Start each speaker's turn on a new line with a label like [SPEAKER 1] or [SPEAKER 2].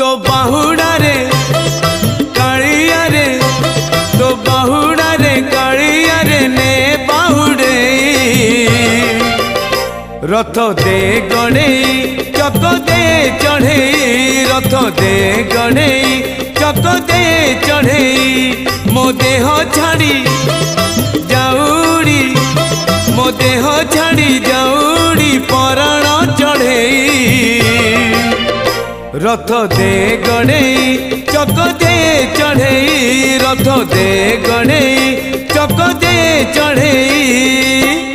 [SPEAKER 1] तो बाहुड़ा रे कालिया रे तो बाहुड़ा रे कालिया रे ने बाहुड़े रथ दे गणे चक दे चढ़े रथ दे गणे चक दे चढ़े मो देह छाड़ी जाऊड़ी मो देह छाड़ी जाऊड़ी पराण चढ़े रथ दे गणे चक दे चढ़े रथ दे गणे चक दे चढ़े।